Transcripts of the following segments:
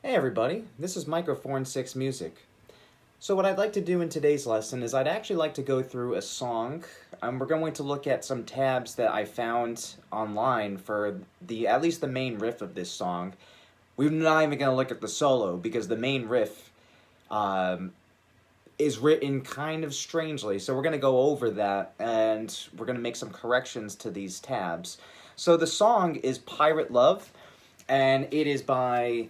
Hey everybody, this is Microphone 6 Music. So what I'd like to do in today's lesson is I'd actually like to go through a song. We're going to look at some tabs that I found online for at least the main riff of this song. We're not even going to look at the solo because the main riff is written kind of strangely. So we're going to go over that and we're going to make some corrections to these tabs. So the song is Pirate Love, and it is by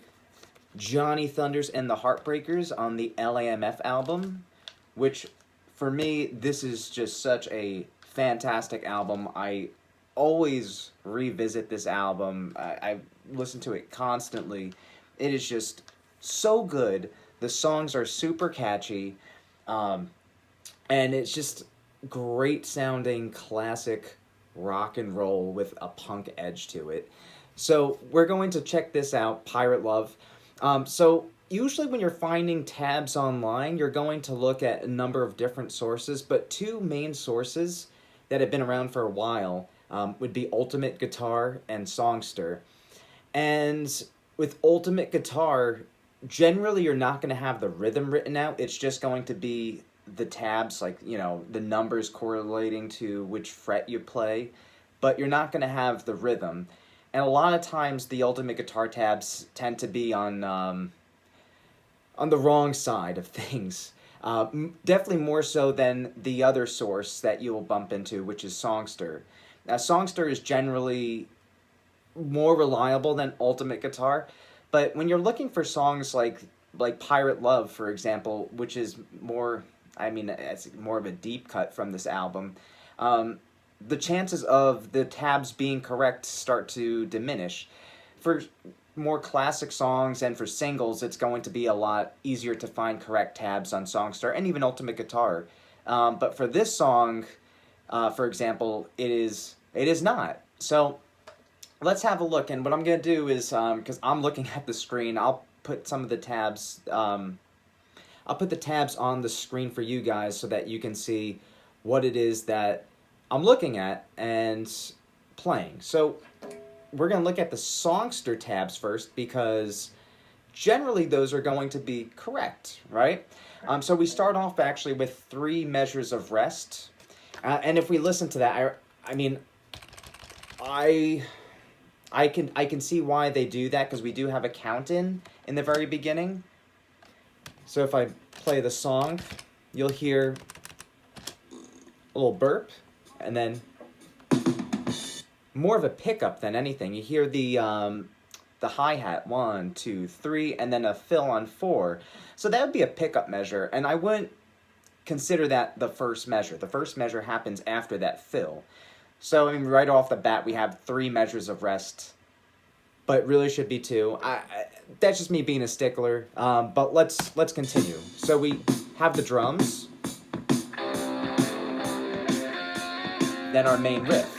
Johnny Thunders and the Heartbreakers on the LAMF album, which for me, this is just such a fantastic album. I always revisit this album. I listen to it constantly. It is just so good. The songs are super catchy, and it's just great sounding classic rock and roll with a punk edge to it. So we're going to check this out, Pirate Love. So usually when you're finding tabs online, you're going to look at a number of different sources, but two main sources that have been around for a while would be Ultimate Guitar and Songster. And with Ultimate Guitar, generally you're not going to have the rhythm written out. It's just going to be the tabs, like, you know, the numbers correlating to which fret you play, but you're not going to have the rhythm. And a lot of times the Ultimate Guitar tabs tend to be on the wrong side of things. Definitely more so than the other source that you'll bump into, which is Songster. Now, Songster is generally more reliable than Ultimate Guitar, but when you're looking for songs like Pirate Love, for example, which is more, I mean, it's more of a deep cut from this album, the chances of the tabs being correct start to diminish. For more classic songs and for singles, it's going to be a lot easier to find correct tabs on Songster and even Ultimate Guitar. But for this song, for example, it is not. So let's have a look. And what I'm going to do is, because I'm looking at the screen, I'll put some of the tabs, I'll put the tabs on the screen for you guys so that you can see what it is that I'm looking at and playing. So we're going to look at the Songster tabs first because generally those are going to be correct, right? So we start off actually with 3 measures of rest. And if we listen to that, I can see why they do that, because we do have a count in the very beginning. So if I play the song, you'll hear a little burp, and then more of a pickup than anything. You hear the hi-hat, 1, 2, 3, and then a fill on 4. So that would be a pickup measure, and I wouldn't consider that the first measure. The first measure happens after that fill. So, I mean, right off the bat, we have 3 measures of rest, but it really should be 2. That's just me being a stickler, but let's continue. So we have the drums, then our main riff.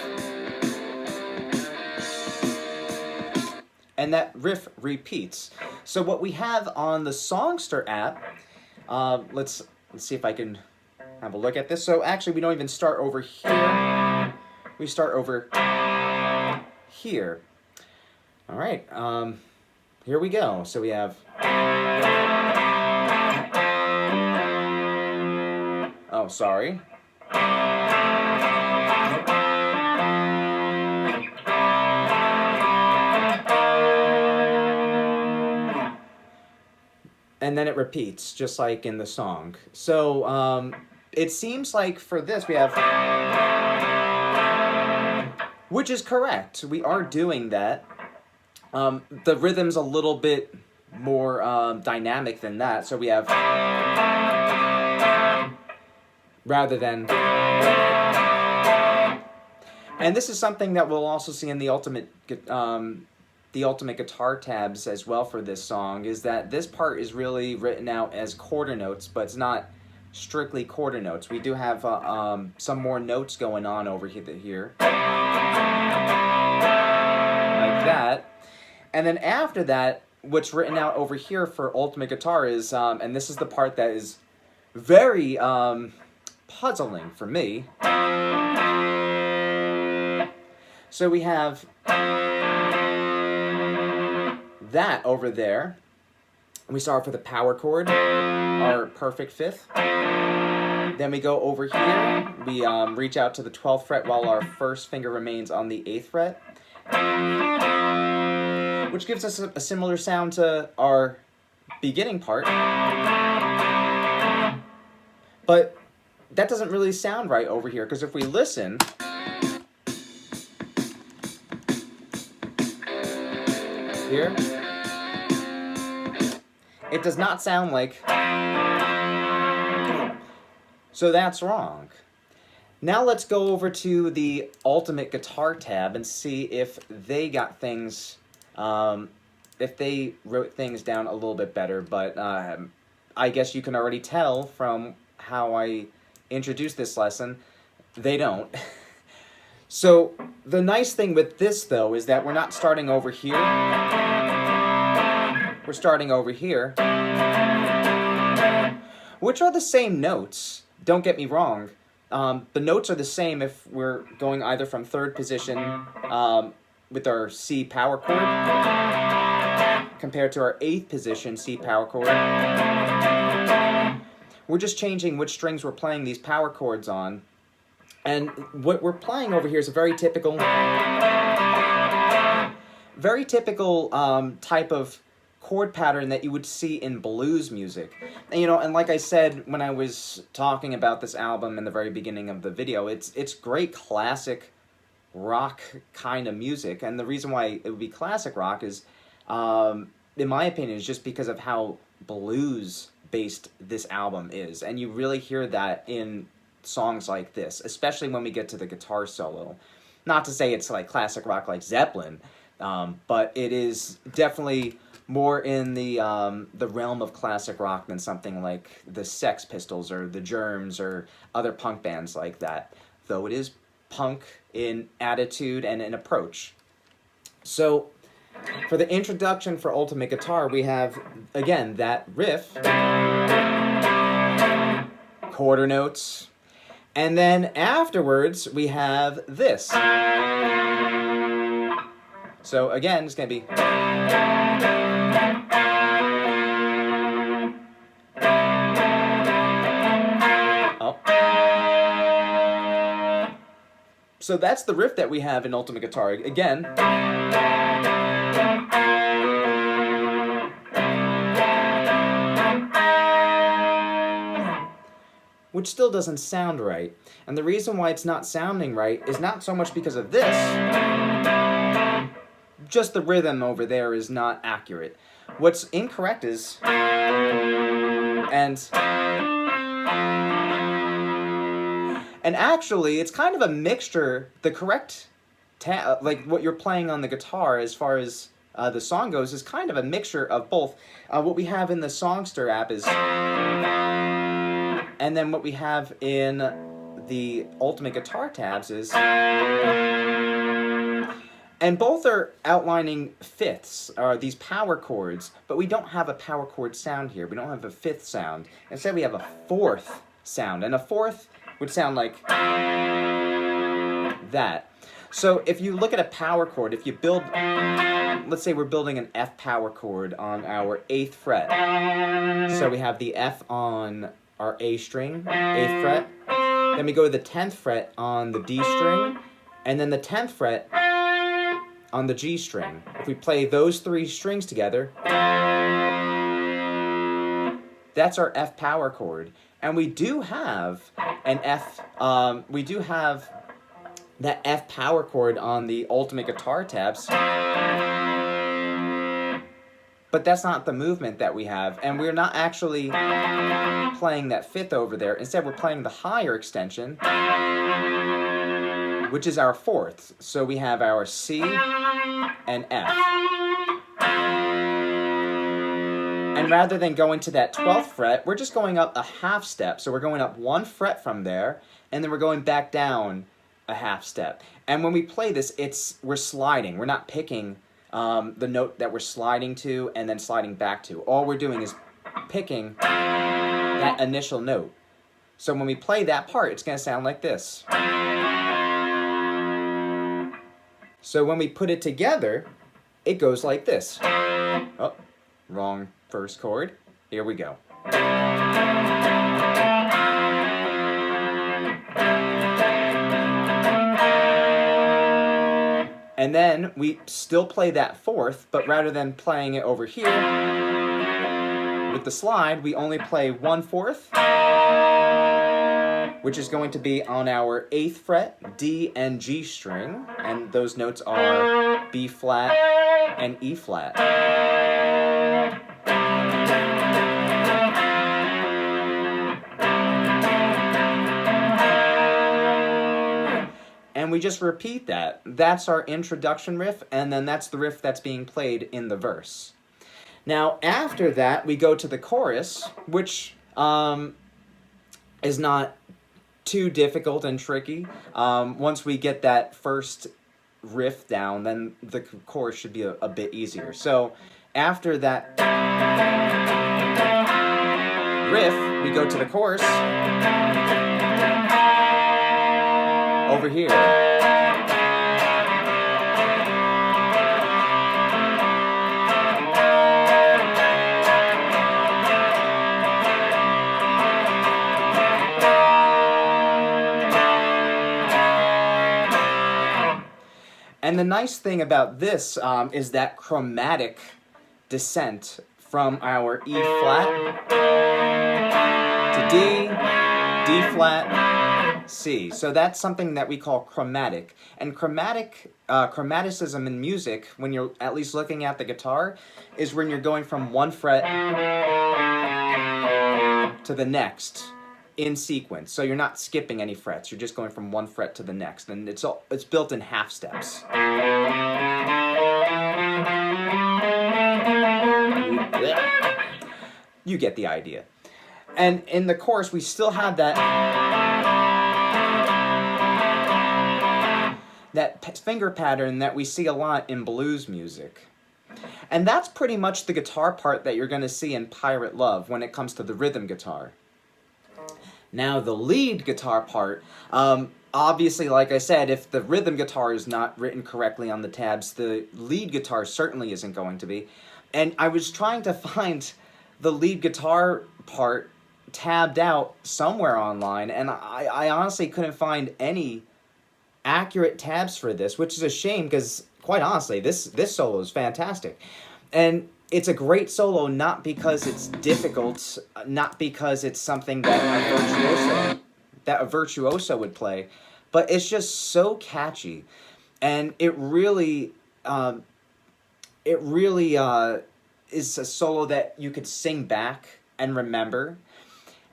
And that riff repeats. So what we have on the Songster app, let's see if I can have a look at this. So actually we don't even start over here. We start over here. All right, here we go. So we have, oh, sorry. And then it repeats, just like in the song. So it seems like for this we have, which is correct. We are doing that. The rhythm's a little bit more dynamic than that. So we have, rather than, and this is something that we'll also see in the Ultimate Guitar tabs as well for this song, is that this part is really written out as quarter notes, but it's not strictly quarter notes. We do have some more notes going on over here, like that. And then after that, what's written out over here for Ultimate Guitar is, and this is the part that is very puzzling for me. So we have that over there, We start with the power chord, our perfect fifth. Then we go over here. We reach out to the 12th fret while our first finger remains on the 8th fret, which gives us a similar sound to our beginning part. But that doesn't really sound right over here, because if we listen, here, it does not sound like. So that's wrong. Now let's go over to the Ultimate Guitar tab and see if they got things, if they wrote things down a little bit better. But I guess you can already tell from how I introduced this lesson, they don't. So the nice thing with this, though, is that we're not starting over here. We're starting over here, which are the same notes. Don't get me wrong. The notes are the same if we're going either from third position with our C power chord compared to our 8th position C power chord. We're just changing which strings we're playing these power chords on. And what we're playing over here is a very typical type of chord pattern that you would see in blues music. And, and like I said when I was talking about this album in the very beginning of the video, it's great classic rock kind of music. And the reason why it would be classic rock is, in my opinion, is just because of how blues-based this album is. And you really hear that in songs like this, especially when we get to the guitar solo. Not to say it's like classic rock like Zeppelin, but it is definitely more in the realm of classic rock than something like the Sex Pistols or the Germs or other punk bands like that, though it is punk in attitude and in approach. So for the introduction for Ultimate Guitar, we have, again, that riff, quarter notes, and then afterwards we have this. So again, it's going to be. So that's the riff that we have in Ultimate Guitar. Again, which still doesn't sound right. And the reason why it's not sounding right is not so much because of this, just the rhythm over there is not accurate. What's incorrect is, and actually, it's kind of a mixture. The correct, like what you're playing on the guitar as far as the song goes, is kind of a mixture of both. What we have in the Songster app is, and then what we have in the Ultimate Guitar tabs is, and both are outlining fifths, or these power chords, but we don't have a power chord sound here. We don't have a fifth sound. Instead, we have a fourth sound, and a fourth would sound like that. So if you look at a power chord, if you build, let's say we're building an F power chord on our 8th fret. So we have the F on our A string, 8th fret. Then we go to the 10th fret on the D string, and then the 10th fret on the G string. If we play those 3 strings together, that's our F power chord. And we do have an F, we do have that F power chord on the Ultimate Guitar tabs, but that's not the movement that we have, and we're not actually playing that fifth over there. Instead, we're playing the higher extension, which is our fourth. So we have our C and F. And rather than going to that 12th fret, we're just going up a half step. So we're going up 1 fret from there, and then we're going back down a half step. And when we play this, we're sliding. We're not picking the note that we're sliding to and then sliding back to. All we're doing is picking that initial note. So when we play that part, it's going to sound like this. So when we put it together, it goes like this. Oh. Wrong first chord. Here we go. And then we still play that fourth, but rather than playing it over here with the slide, we only play 1/4, which is going to be on our 8th fret, D and G string, and those notes are B flat and E flat. And we just repeat that. That's our introduction riff, and then that's the riff that's being played in the verse. Now, after that, we go to the chorus, which is not too difficult and tricky. Once we get that first riff down, then the chorus should be a bit easier. So, after that riff, we go to the chorus. Over here. And the nice thing about this is that chromatic descent from our E flat to D, D flat, C. So that's something that we call chromatic. And chromaticism in music, when you're at least looking at the guitar, is when you're going from one fret to the next in sequence. So you're not skipping any frets. You're just going from one fret to the next. And it's built in half steps. You get the idea. And in the chorus, we still have that finger pattern that we see a lot in blues music. And that's pretty much the guitar part that you're going to see in Pirate Love when it comes to the rhythm guitar. Now, the lead guitar part, obviously, like I said, if the rhythm guitar is not written correctly on the tabs, the lead guitar certainly isn't going to be. And I was trying to find the lead guitar part tabbed out somewhere online, and I honestly couldn't find any accurate tabs for this, which is a shame because, quite honestly, this solo is fantastic. And it's a great solo not because it's difficult, not because it's something that a virtuoso would play, but it's just so catchy, and it really is a solo that you could sing back and remember.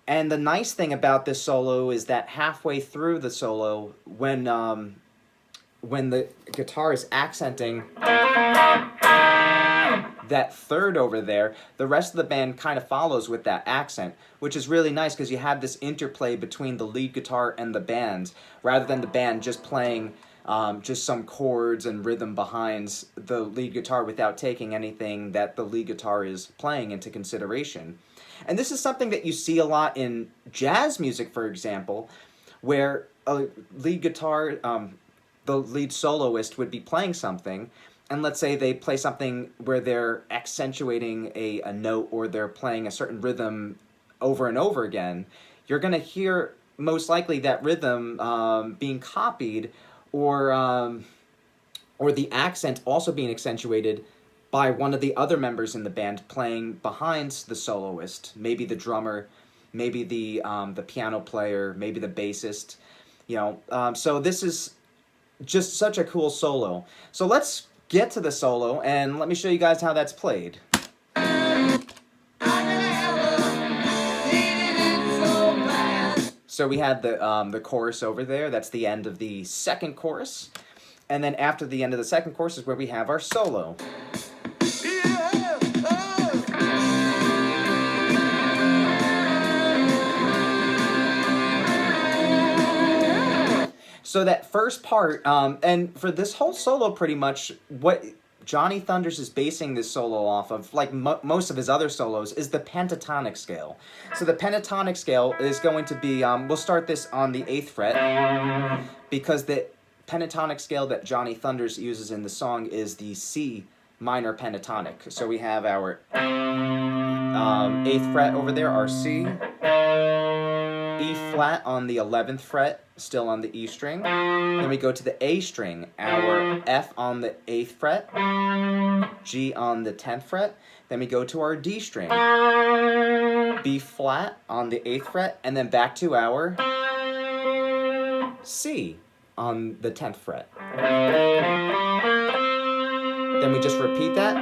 And the nice thing about this solo is that halfway through the solo, when the guitar is accenting that third over there, the rest of the band kind of follows with that accent, which is really nice because you have this interplay between the lead guitar and the band, rather than the band just playing just some chords and rhythm behind the lead guitar without taking anything that the lead guitar is playing into consideration. And this is something that you see a lot in jazz music, for example, where a lead guitar, the lead soloist would be playing something, and let's say they play something where they're accentuating a note, or they're playing a certain rhythm over and over again. You're going to hear, most likely, that rhythm being copied, or the accent also being accentuated by one of the other members in the band playing behind the soloist, maybe the drummer, maybe the piano player, maybe the bassist, so this is just such a cool solo. So let's get to the solo, and let me show you guys how that's played. So we had the chorus over there. That's the end of the second chorus. And then after the end of the second chorus is where we have our solo. So that first part, and for this whole solo pretty much, what Johnny Thunders is basing this solo off of, like most of his other solos, is the pentatonic scale. So the pentatonic scale is going to be, we'll start this on the 8th fret, because the pentatonic scale that Johnny Thunders uses in the song is the C minor pentatonic. So we have our 8th fret over there, our C, E flat on the 11th fret, still on the E string. Then we go to the A string, our F on the 8th fret, G on the 10th fret. Then we go to our D string, B flat on the 8th fret, and then back to our C on the 10th fret. Then we just repeat that.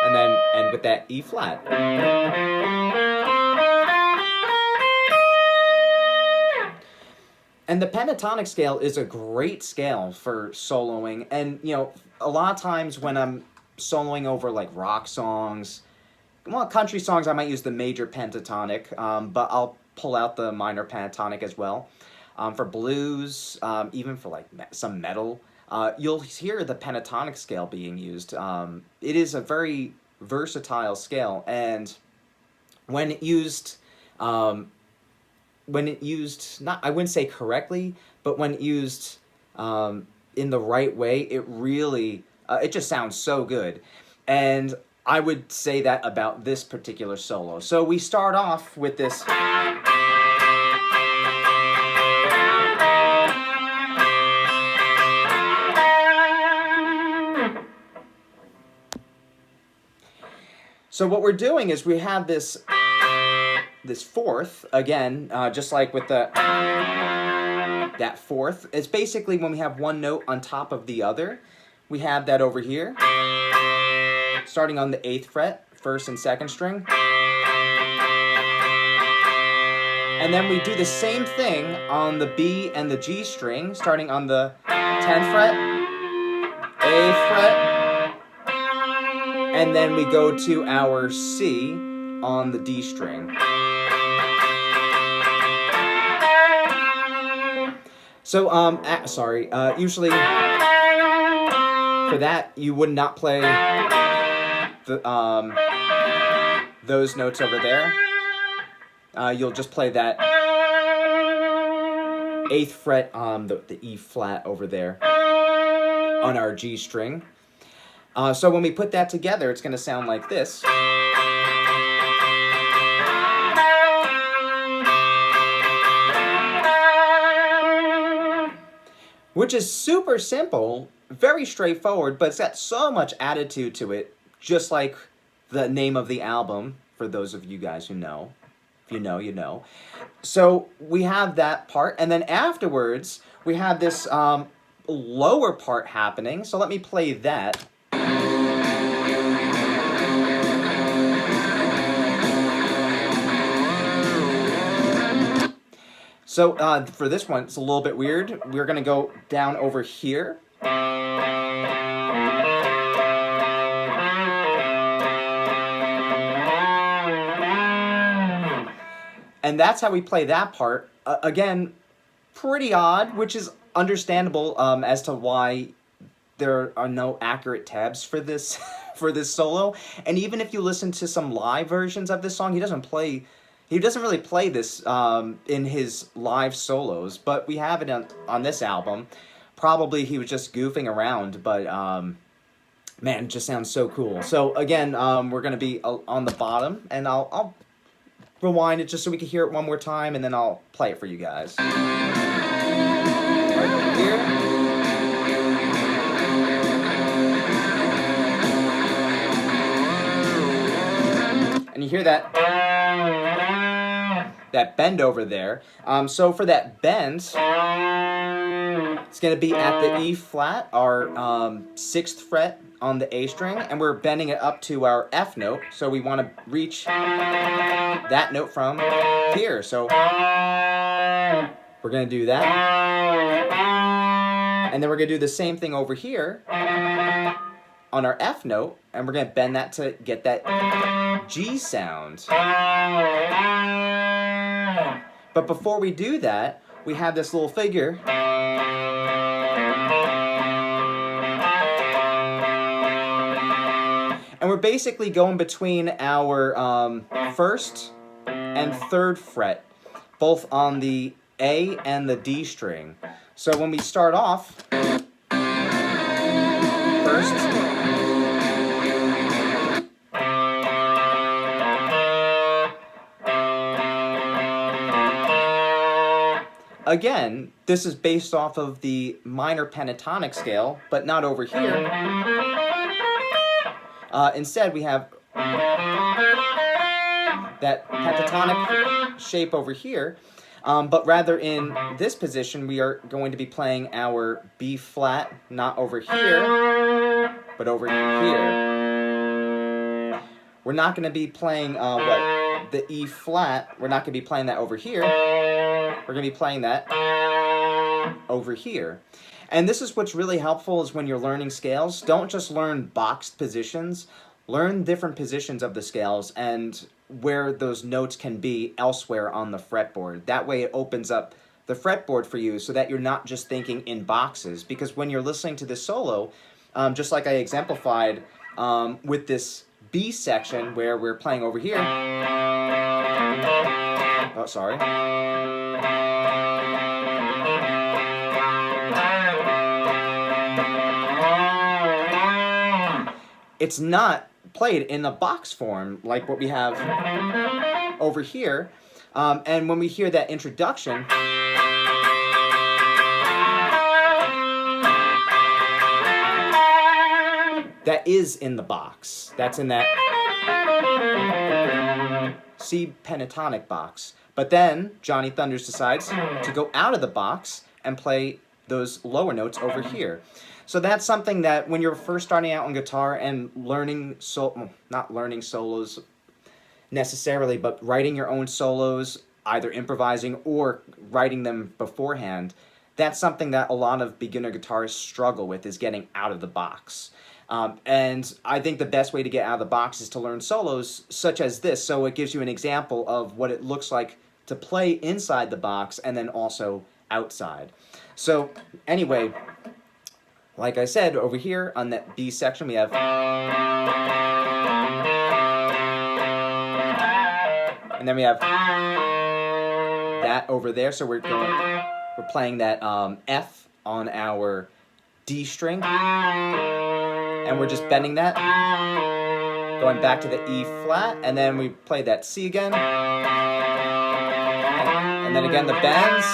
And then end with that E flat. And the pentatonic scale is a great scale for soloing. And, you know, a lot of times when I'm soloing over like rock songs, well, country songs, I might use the major pentatonic, but I'll pull out the minor pentatonic as well. For blues, even for like some metal, you'll hear the pentatonic scale being used. It is a very versatile scale, and when it used, not, I wouldn't say correctly, but when used in the right way, it really, it just sounds so good. And I would say that about this particular solo. So we start off with this. So what we're doing is we have this fourth, again, just like with that fourth. It's basically when we have one note on top of the other. We have that over here, starting on the 8th fret, 1st and 2nd string. And then we do the same thing on the B and the G string, starting on the 10th fret, 8th fret, and then we go to our C on the D string. So, usually for that, you would not play those notes over there. You'll just play that 8th fret on the E flat over there on our G string. So when we put that together, it's going to sound like this. Which is super simple, very straightforward, but it's got so much attitude to it, just like the name of the album, for those of you guys who know. If you know, you know. So we have that part, and then afterwards, we have this lower part happening. So let me play that. So for this one, it's a little bit weird. We're going to go down over here. And that's how we play that part. Again, pretty odd, which is understandable as to why there are no accurate tabs for this for this solo. And even if you listen to some live versions of this song, he doesn't really play this in his live solos, but we have it on this album. Probably he was just goofing around, but man, it just sounds so cool. So again, we're going to be on the bottom, and I'll rewind it just so we can hear it one more time, and then I'll play it for you guys. Right over here. And you hear that bend over there. So for that bend, it's going to be at the E flat, our 6th fret on the A string, and we're bending it up to our F note. So we want to reach that note from here. So we're going to do that. And then we're going to do the same thing over here on our F note, and we're going to bend that to get that G sound. But before we do that, we have this little figure. And we're basically going between our 1st and 3rd fret, both on the A and the D string. So when we start off, first. Again, this is based off of the minor pentatonic scale, but not over here. Instead, we have that pentatonic shape over here, but rather in this position, we are going to be playing our B flat, not over here, but over here. We're not going to be playing the E flat. We're not going to be playing that over here. We're going to be playing that over here. And this is what's really helpful is when you're learning scales, don't just learn boxed positions. Learn different positions of the scales and where those notes can be elsewhere on the fretboard. That way it opens up the fretboard for you so that you're not just thinking in boxes. Because when you're listening to this solo, just like I exemplified with this B section where we're playing over here. Oh, sorry. It's not played in the box form like what we have over here. And when we hear that introduction, that is in the box. That's in that C pentatonic box. But then Johnny Thunders decides to go out of the box and play those lower notes over here. So that's something that when you're first starting out on guitar and learning, not learning solos necessarily, but writing your own solos, either improvising or writing them beforehand, that's something that a lot of beginner guitarists struggle with, is getting out of the box. And I think the best way to get out of the box is to learn solos such as this. So it gives you an example of what it looks like to play inside the box and then also outside. So anyway, like I said, over here on that B section, we have, and then we have that over there. So we're playing that F on our D string, and we're just bending that, going back to the E flat, and then we play that C again, and then again the bends.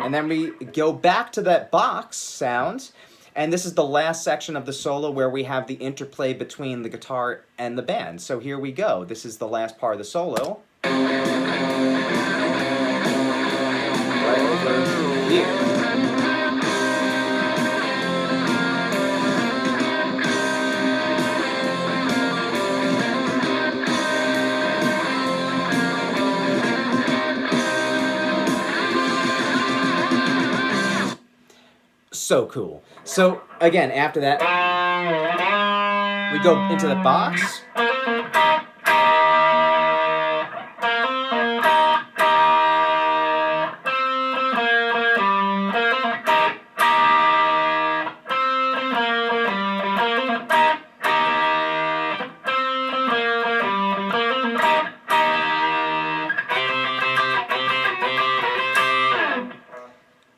And then we go back to that box sound, and this is the last section of the solo where we have the interplay between the guitar and the band. So here we go. This is the last part of the solo. Right over here. So cool. So again, after that, we go into the box.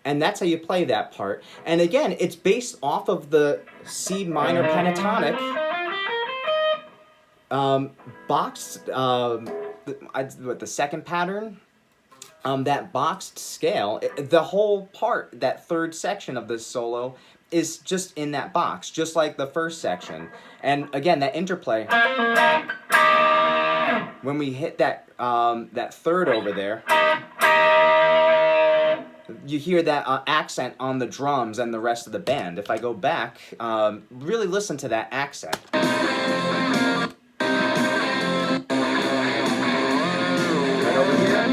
And that's how you play that part. And again, it's based off of the C minor pentatonic boxed, the second pattern, that boxed scale. The whole part, that third section of this solo, is just in that box, just like the first section. And again, that interplay, when we hit that, that third over there, you hear that accent on the drums and the rest of the band. If I go back, really listen to that accent. Right over here.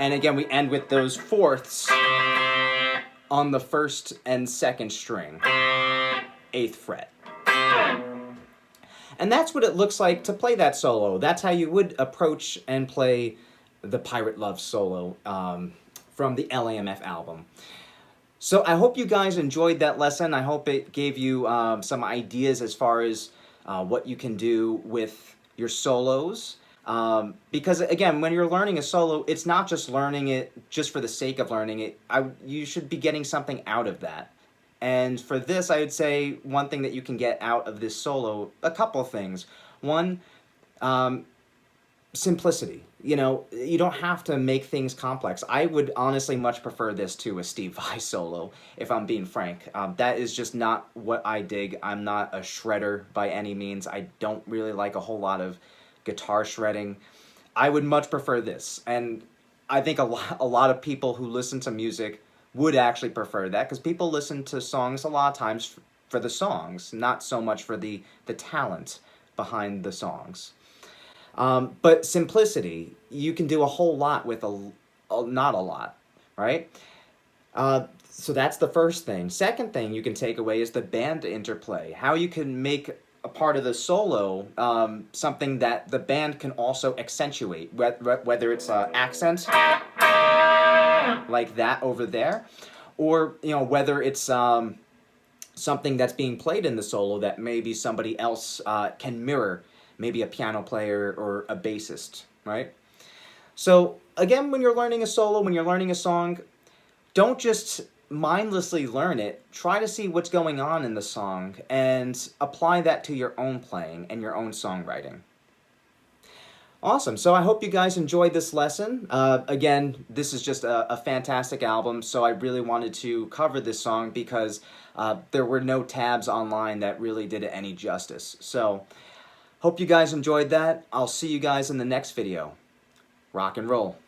And again, we end with those fourths on the first and second string, 8th fret. And that's what it looks like to play that solo. That's how you would approach and play the Pirate Love solo from the LAMF album. So I hope you guys enjoyed that lesson. I hope it gave you some ideas as far as what you can do with your solos. Because again, when you're learning a solo, it's not just learning it just for the sake of learning it. You should be getting something out of that. And for this, I would say one thing that you can get out of this solo, a couple of things. One, um, simplicity. You know, you don't have to make things complex. I would honestly much prefer this to a Steve Vai solo, if I'm being frank. That is just not what I dig. I'm not a shredder by any means. I don't really like a whole lot of guitar shredding. I would much prefer this. And I think a lot of people who listen to music would actually prefer that, because people listen to songs a lot of times for the songs, not so much for the talent behind the songs. But simplicity, you can do a whole lot with not a lot, right? So that's the first thing. Second thing you can take away is the band interplay. How you can make a part of the solo something that the band can also accentuate, whether it's accent like that over there, or whether it's something that's being played in the solo that maybe somebody else can mirror, maybe a piano player or a bassist, right? So again, when you're learning a solo, when you're learning a song, don't just mindlessly learn it. Try to see what's going on in the song and apply that to your own playing and your own songwriting. Awesome. So I hope you guys enjoyed this lesson. Again, this is just a fantastic album, so I really wanted to cover this song because there were no tabs online that really did it any justice. So hope you guys enjoyed that. I'll see you guys in the next video. Rock and roll.